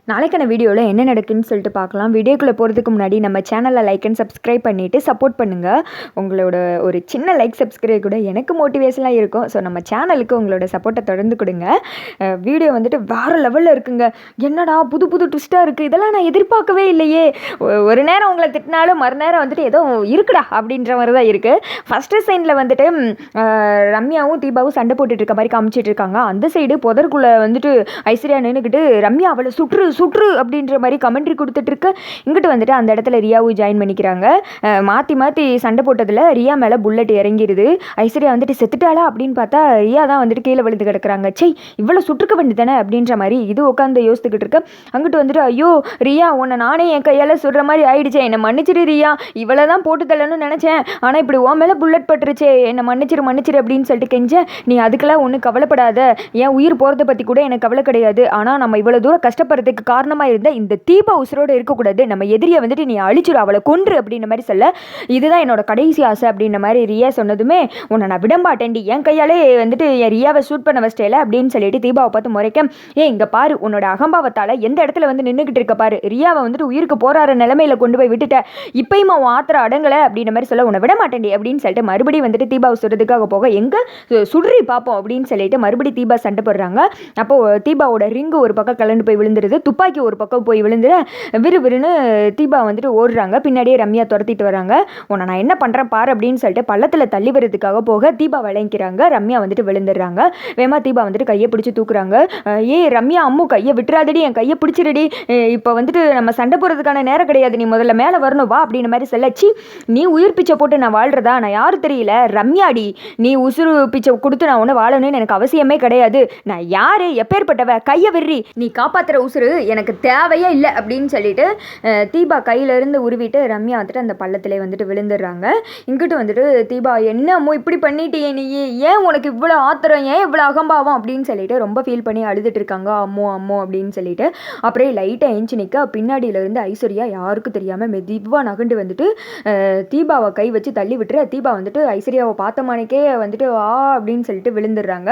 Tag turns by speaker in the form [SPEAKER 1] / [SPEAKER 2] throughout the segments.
[SPEAKER 1] நாளைக்கான வீடியோவில் என்ன நடக்குன்னு சொல்லிட்டு பார்க்கலாம். வீடியோக்குள்ளே போகிறதுக்கு முன்னாடி நம்ம சேனலை லைக் அண்ட் சப்ஸ்கிரைப் பண்ணிவிட்டு சப்போர்ட் பண்ணுங்கள். உங்களோட ஒரு சின்ன லைக் சப்ஸ்கிரைப் கூட எனக்கு மோட்டிவேஷனாக இருக்கும். ஸோ நம்ம சேனலுக்கு உங்களோட சப்போர்ட்டை தொடர்ந்து கொடுங்க. வீடியோ வந்துட்டு வேறு லெவலில் இருக்குங்க. என்னடா புது புது ட்விஸ்ட்டாக இருக்குது, இதெல்லாம் நான் எதிர்பார்க்கவே இல்லையே. ஒரு நேரம் உங்களை திட்டினாலும் மறுநேரம் வந்துட்டு ஏதோ இருக்குடா அப்படின்ற மாதிரி தான் இருக்குது. ஃபஸ்ட்டு சைனில் வந்துட்டு ரம்யாவும் தீபாவும் சண்டை போட்டுட்டு இருக்க மாதிரி காமிச்சிட்டு இருக்காங்க. அந்த சைடு புதற்குள்ளே வந்துட்டு ஐஸ்வர்யா நின்றுக்கிட்டு ரம்யா அவளை சுற்று அப்படின்ற மாதிரி கமெண்ட்ரி கொடுத்துட்ருக்கு. இங்கிட்டு வந்துட்டு அந்த இடத்துல ரியாவும் ஜாயின் பண்ணிக்கிறாங்க. மாற்றி சண்டை போட்டதில் ரியா மேலே புல்லட் இறங்கிடுது. ஐஸ்வர்யா வந்துட்டு செத்துட்டாளா அப்படின்னு பார்த்தா ரியா தான் வந்துட்டு கீழே விழுந்து கிடக்குறாங்க. இவ்வளோ சுற்றுக்க வேண்டி தானே அப்படின்ற மாதிரி இது உட்காந்து யோசித்துக்கிட்டு இருக்கு. அங்கிட்டு வந்துட்டு ஐயோ ரியா உன்னை நானே என் கையால் சுடுற மாதிரி ஆயிடுச்சே, என்னை மன்னிச்சிரு ரியா, இவ்வளோ தான் போட்டு தள்ளணும்னு நினச்சேன், ஆனால் இப்படி உன் மேலே புல்லட் பட்டுருச்சே, என்னை மன்னிச்சிரு அப்படின்னு சொல்லிட்டு கெஞ்சேன். நீ அதுக்கெல்லாம் ஒன்றும் கவலைப்படாத, என் உயிர் போகிறத பற்றி கூட எனக்கு கவலை கிடையாது. ஆனால் நம்ம இவ்வளோ தூரம் கஷ்டப்படுறதுக்கு காரணமாக இருந்த இந்த தீபா உசுரோடு இருக்கக்கூடாது, நம்ம எதிரியை வந்துட்டு நீ அழிச்சிரு, அவளை கொன்று அப்படின்ற மாதிரி சொல்ல, இதுதான் என்னோட கடைசி ஆசை அப்படின்ற மாதிரி ரியா சொன்னதுமே உன்னை நான் விடமாட்டேன்டி, என் கையாலே வந்துட்டு என் ரியாவை ஷூட் பண்ண வச்சிட்டேல அப்படின்னு சொல்லிட்டு தீபாவை பார்த்து முறைக்க, இங்கே பாரு உன்னோட அகம்பாவத்தால் எந்த இடத்துல வந்து நின்றுக்கிட்டு இருக்க பாரு, ரியாவை வந்துட்டு உயிருக்கு போராடுற நிலைமையில கொண்டு போய் விட்டுட்ட, இப்பயும் அவன் ஆத்திரம் அடங்கலை அப்படின்ற மாதிரி சொல்ல, உன்னை விட மாட்டேன்டி அப்படின்னு சொல்லிட்டு மறுபடியும் வந்துட்டு தீபாவை சுடுறதுக்காக போக, எங்கே சுடுறி பார்ப்போம் அப்படின்னு சொல்லிட்டு மறுபடியும் தீபா சண்டை போடுறாங்க. அப்போது தீபாவோட ரிங்கு ஒரு பக்கம் கலந்து போய் விழுந்துருது, துப்பாக்கி ஒரு பக்கம் போய் விழுந்துட விறுவிறுன்னு தீபா வந்துட்டு ஓடுறாங்க. பின்னாடியே ரம்யா துரத்திட்டு வராங்க. உன்னை நான் என்ன பண்ணுறேன் பாரு அப்படின்னு சொல்லிட்டு பள்ளத்தில் தள்ளி வரதுக்காக போக தீபா விளங்கிக்கிறாங்க. ரம்யா வந்துட்டு விழுந்துடுறாங்க. வேமா தீபா வந்துட்டு கையை பிடிச்சி தூக்குறாங்க. ரம்யா அம்மு கையை விட்டுறாதடி, என் கையை பிடிச்சிருடி, இப்போ வந்துட்டு நம்ம சண்டை போடுறதுக்கான நேரம் கிடையாது, நீ முதல்ல மேலே வரணும் வா அப்படின்ற மாதிரி சொல்லச்சி, நீ உயிர் பிச்சை போட்டு நான் வாழ்றதா, நான் யாரும் தெரியல ரம்யாடி, நீ உசுறு பிச்சை கொடுத்து நான் ஒன்று வாழணும்னு எனக்கு அவசியமே கிடையாது, நான் யாரு எப்பேற்பட்டவ, கையை விடுறி, நீ காப்பாற்றுற உசுறு எனக்கு தேவையே இல்லை அப்படின்னு சொல்லிட்டு தீபா கையிலேருந்து உருவிட்டு ரம்யா வந்துட்டு அந்த பள்ளத்திலே வந்துட்டு விழுந்துடுறாங்க. இங்கிட்டு வந்துட்டு தீபா என்னமோ இப்படி பண்ணிட்டே நீ, ஏன் உனக்கு இவ்வளோ ஆத்திரம், ஏன் இவ்வளோ அகம்பாவம் அப்படின்னு சொல்லிட்டு ரொம்ப ஃபீல் பண்ணி அழுதுட்டு இருக்காங்க. அம்மோ அப்படின்னு சொல்லிட்டு அப்புறம் லைட்டாக எஞ்சி நிற்க பின்னாடியிலேருந்து ஐஸ்வர்யா யாருக்கும் தெரியாமல் மெதுவாக நகண்டு வந்துட்டு தீபாவை கை வச்சு தள்ளி விட்டுரு. தீபா வந்துட்டு ஐஸ்வர்யாவை பார்த்த மானிக்கே வந்துட்டு அப்படின்னு சொல்லிட்டு விழுந்துடுறாங்க.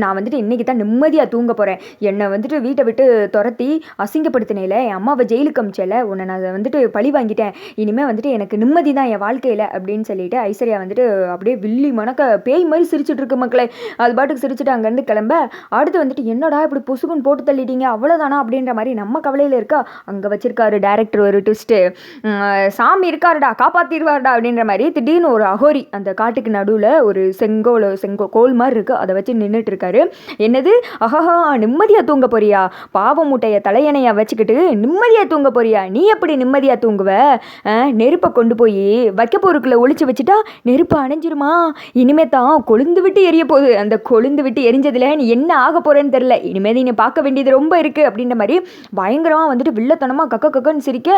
[SPEAKER 1] நான் வந்துட்டு இன்னைக்கு தான் நிம்மதியாக தூங்க போகிறேன், என்னை வந்துட்டு வீட்டை விட்டு துரத்தி அசிங்கப்படுத்தினேல, என் அம்மாவை ஜெயிலுக்கு அமிச்சல, உன்னை நான் வந்துட்டு பழி வாங்கிட்டேன், இனிமேல் வந்துட்டு எனக்கு நிம்மதி தான் என் வாழ்க்கையில் அப்படின்னு சொல்லிட்டு ஐஸ்வர்யா வந்துட்டு அப்படியே வில்லி மணக்க பேய் மாதிரி சிரிச்சுட்டு இருக்கு மக்களே. அது பாட்டுக்கு சிரிச்சுட்டு அங்கேருந்து கிளம்ப, அடுத்து வந்துட்டு என்னடா இப்படி பொசுகுன்னு போட்டு தள்ளிட்டீங்க அவ்வளோதானா அப்படின்ற மாதிரி நம்ம கவலையில் இருக்கா. அங்கே வச்சிருக்காரு டேரக்டர் ஒரு ட்விஸ்ட்டு, சாமி இருக்காருடா காப்பாற்றிடுவார்டா அப்படின்ற மாதிரி திடீர்னு ஒரு அகோரி அந்த காட்டுக்கு நடுவில் ஒரு கோல் மாதிரி இருக்குது, அதை வச்சு நின்றுட்டு இருக்காரு. என்னது அஹஹா நிம்மதியாக தூங்க போறியா, பாவ மூட்டையை தலையணையா வச்சுக்கிட்டு நிம்மதியாக தூங்க போறியா, நீ எப்படி நிம்மதியாக தூங்குவ, நெருப்பை கொண்டு போய் வைக்க பொருட்களை ஒழிச்சு வச்சுட்டா நெருப்பு அணைஞ்சிருமா, இனிமே தான் கொழுந்து விட்டு எரிய போகுது, அந்த கொழுந்து விட்டு எரிஞ்சதில் நீ என்ன ஆக போறேன்னு தெரில, இனிமேல் நீ பார்க்க வேண்டியது ரொம்ப இருக்குது அப்படின்ற மாதிரி பயங்கரமாக வந்துட்டு வில்லத்தனமாக கக்கன்னு சிரிக்க,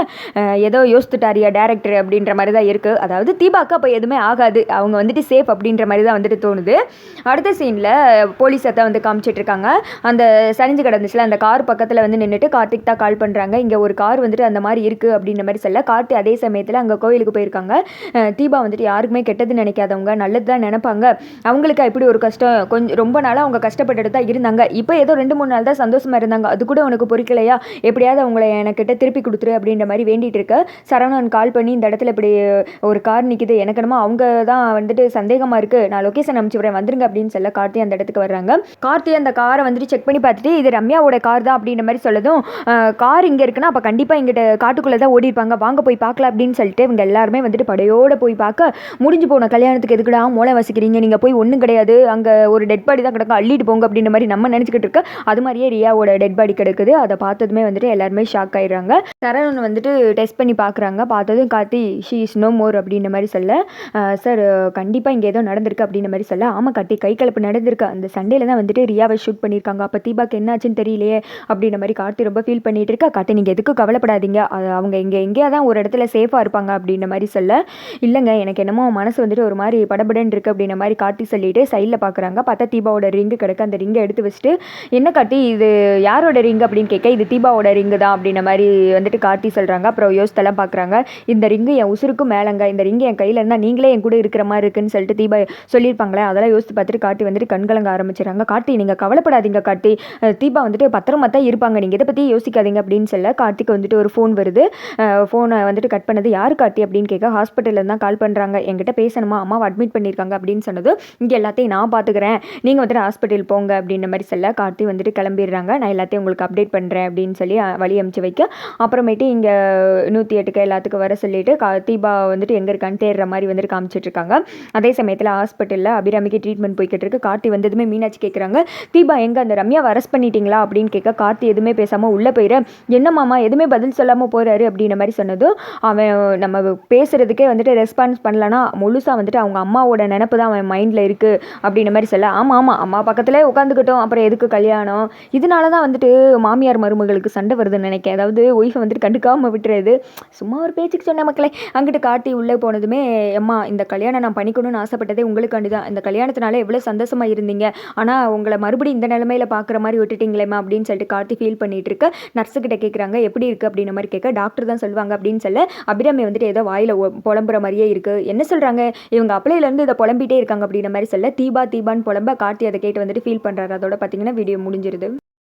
[SPEAKER 1] ஏதோ யோசித்துட்டாரியா டேரக்டர் அப்படின்ற மாதிரி தான் இருக்குது. அதாவது தீபாக்கு அப்போ எதுவுமே ஆகாது, அவங்க வந்துட்டு சேஃப் அப்படின்ற மாதிரி தான் வந்துட்டு தோணுது. அடுத்த சீனில் போலீஸை வந்து காமிச்சிட்டு இருக்காங்க. அந்த சரிஞ்சு கிடந்துச்சுல அந்த கார் பக்கத்தில் வந்து நின்றுட்டு கார்த்திக் தான் கால் பண்ணுறாங்க. இங்கே ஒரு கார் வந்துட்டு அந்த மாதிரி இருக்குது அப்படின்ற மாதிரி சொல்ல, கார்த்தி அதே சமயத்தில் அங்கே கோயிலுக்கு போயிருக்காங்க. தீபா வந்துட்டு யாருக்குமே கெட்டது நினைக்காதவங்க, நல்லது தான் நினைப்பாங்க, அவங்களுக்கு இப்படி ஒரு கஷ்டம் கொஞ்சம் ரொம்ப நாளாக அவங்க கஷ்டப்பட்டுட்டு தான் இருந்தாங்க, இப்போ ஏதோ 2-3 நாள் தான் சந்தோஷமாக இருந்தாங்க, அது கூட உனக்கு பொறுக்கலையா, எப்படியாவது அவங்கள எனக்கிட்ட திருப்பி கொடுத்துரு அப்படின்ற மாதிரி வேண்டிகிட்டு இருக்க. சரவணன் கால் பண்ணி இந்த இடத்துல இப்படி ஒரு கார் நிற்கிது, எனக்கு என்னமோ அவங்க தான் வந்துட்டு சந்தேகமாக இருக்குது, நான் லொக்கேஷன் அனுப்பிச்சுடுறேன் வந்துருங்க அப்படின்னு சொல்ல கார்த்தி அந்த இடத்துக்கு வர்றாங்க. கார்த்தி அந்த காரை வந்துட்டு செக் பண்ணி பார்த்துட்டு இது ரம்யாவோட கார் தான் அப்படின்ற மாதிரி சொல்லதும், கார் இங்கே இருக்குன்னா அப்போ கண்டிப்பாக இங்கிட்ட காட்டுக்குள்ளே தான் ஓடிருப்பாங்க, வாங்க போய் பார்க்கலாம் அப்படின்னு சொல்லிட்டு இவங்க எல்லாருமே வந்துட்டு படையோடு போய் பார்க்க, முடிஞ்சு போன கல்யாணத்துக்கு எதுக்குடா மூளை வசிக்கிறீங்க, நீங்கள் போய் ஒன்றும் கிடையாது, அங்கே ஒரு டெட் பாடி தான் கிடக்கும், அள்ளிட்டு போங்க அப்படின்ற மாதிரி நம்ம நினச்சிக்கிட்டு இருக்க, அது மாதிரியே ரியாவோட டெட் பாடி கிடக்குது. அதை பார்த்ததுமே வந்துட்டு எல்லாருமே ஷாக் ஆயிடுறாங்க. சரவணன் வந்துட்டு டெஸ்ட் பண்ணி பார்க்குறாங்க. பார்த்ததும் Karthi she is no more அப்படின்ற மாதிரி சொல்ல, சார் கண்டிப்பாக இங்கே ஏதோ நடந்திருக்கு அப்படின்ற மாதிரி சொல்ல, ஆமாம் கார்த்தி கை கலப்பு நடந்திருக்கு, அந்த சண்டேல தான் வந்துட்டு ரியாவை ஷூட் பண்ணியிருக்காங்க, அப்போ தீபாக்கு என்னாச்சுன்னு தெரியலையே அப்படின்ற மாதிரி கார்த்தி ரொம்ப ஃபீல் பண்ணிட்டு இருக்கா. கார்த்தி நீங்கள் எதுக்கும் கவலைப்படாதீங்க, அவங்க எங்கேயா தான் ஒரு இடத்துல சேஃபாக இருப்பாங்க அப்படின்ற மாதிரி சொல்ல, இல்லைங்க எனக்கு என்னமோ மனசு வந்துட்டு ஒரு மாதிரி படபடன்னு இருக்குது அப்படின்ற மாதிரி கார்த்தி சொல்லிட்டு சைடில் பார்க்குறாங்க. பார்த்தா தீபாவோட ரிங்கு கிடக்கு. அந்த ரிங்கை எடுத்து வச்சுட்டு, என்ன கார்த்தி இது யாரோட ரிங்கு அப்படின்னு கேட்க, இது தீபாவோட ரிங்கு தான் அப்படின்ற மாதிரி வந்துட்டு கார்த்தி சொல்கிறாங்க. அப்புறம் யோசித்தெல்லாம் பார்க்குறாங்க, இந்த ரிங்கு என் உசுருக்கும் மேலங்க, இந்த ரிங்கு என் கையில் இருந்தால் நீங்களே என் கூட இருக்கிற மாதிரி இருக்குன்னு சொல்லிட்டு தீபா சொல்லியிருப்பாங்களே, அதெல்லாம் யோசித்து பார்த்துட்டு கார்த்தி வந்துட்டு கண்கலங்க ஆரம்பிச்சிடறாங்க. கார்த்தி நீங்கள் கவலைப்படாதீங்க கார்த்தி, தீபா வந்துட்டு பத்திரமா தான் இருப்பாங்க, நீங்கள் இதை பற்றி யோசிக்காதீங்க அப்படின்னு சொல்ல கார்த்திக் வந்துட்டு ஒரு ஃபோன் வருது. ஃபோனை வந்துட்டு கட் பண்ணது யார் கார்த்தி அப்படின்னு கேட்க ஹாஸ்பிட்டலில் தான் கால் பண்ணுறாங்க, என்கிட்ட பேசணுமா, அம்மாவை அட்மிட் பண்ணியிருக்காங்க அப்படின்னு சொன்னது. இங்கே எல்லாத்தையும் நான் பார்த்துக்கிறேன், நீங்கள் வந்துட்டு ஹாஸ்பிட்டல் போங்க அப்படின்ற மாதிரி சொல்ல கார்த்தி வந்துட்டு கிளம்பிடுறாங்க. நான் எல்லாத்தையும் உங்களுக்கு அப்டேட் பண்ணுறேன் அப்படின்னு சொல்லி வழி அமுச்சு வைக்க அப்புறமேட்டு இங்கே 108க்கு எல்லாத்துக்கும் வர சொல்லிட்டு தீபா வந்துட்டு எங்கே இருக்கான்னு தேடுற மாதிரி வந்துட்டு காமிச்சிட்ருக்காங்க. அதே சமயத்தில் ஹாஸ்பிட்டலில் அபிராமிக்கு ட்ரீட்மெண்ட் போய்கிட்டு இருக்கு. கார்த்தி வந்ததுமே மீனாட்சி கேட்குறாங்க, தீபா எங்கே, அந்த ரம்யாவை அரெஸ்ட் பண்ணிட்டீங்களா அப்படின்னு கேட்க கார்த்தி எதுவுமே பேசாமல் உள்ளே போயிட, என்ன மாமா எதுவுமே பதில் சொல்லாமல் போகிறாரு அப்படின்ற மாதிரி சொன்னதும் அவன் நம்ம பேசுகிறதுக்கே வந்துட்டு ரெஸ்பான்ஸ் பண்ணலன்னா முழுசாக வந்துட்டு அவங்க அம்மாவோட நினப்பு தான் அவன் மைண்டில் இருக்குது அப்படின்ற மாதிரி சொல்ல, ஆமாம் அம்மா பக்கத்தில் உட்காந்துக்கிட்டோம், அப்புறம் எதுக்கு கல்யாணம், இதனால தான் வந்துட்டு மாமியார் மருமகளுக்கு சண்டை வருதுன்னு நினைக்கிறேன், அதாவது ஒய்ஃபை வந்துட்டு கண்டுக்காமல் விட்டுறது, சும்மா ஒரு பேச்சுக்கு சொன்ன மக்களே. அங்கிட்டு கார்த்தி உள்ளே போனதுமே, அம்மா இந்த கல்யாணம் நான் பண்ணிக்கணும்னு ஆசைப்பட்டதே உங்களுக்காண்டி தான், இந்த கல்யாணத்தினால எவ்வளோ சந்தோஷமாக இருந்தீங்க, ஆனால் உங்களை மறுபடியும் இந்த நிலமையில பார்க்குற மாதிரி விட்டுட்டீங்களேம்மா அப்படின்னு சொல்லிட்டு கார்த்தி ஃபீல் பண்ணிட்டு இருக்க நர்ஸுக்கிட்ட கேட்குறாங்க எப்படி இருக்குது அப்படின்ற மாதிரி கேட்க, டாக்டர் தான் சொல்லுவாங்க அப்படின்னு சொல்ல அபிராமி வந்துட்டு ஏதோ வாயில் புலம்புற மாதிரியே இருக்குது, என்ன சொல்கிறாங்க இவங்க அப்பளையிலேருந்து இதை புலம்பிகிட்டே இருக்காங்க அப்படின்ற மாதிரி சொல்ல தீபான்னு புலம்ப கார்த்தி அதை கேட்டு வந்துட்டு ஃபீல் பண்ணுறாரு. அதோட பார்த்தீங்கன்னா வீடியோ முடிஞ்சிருது.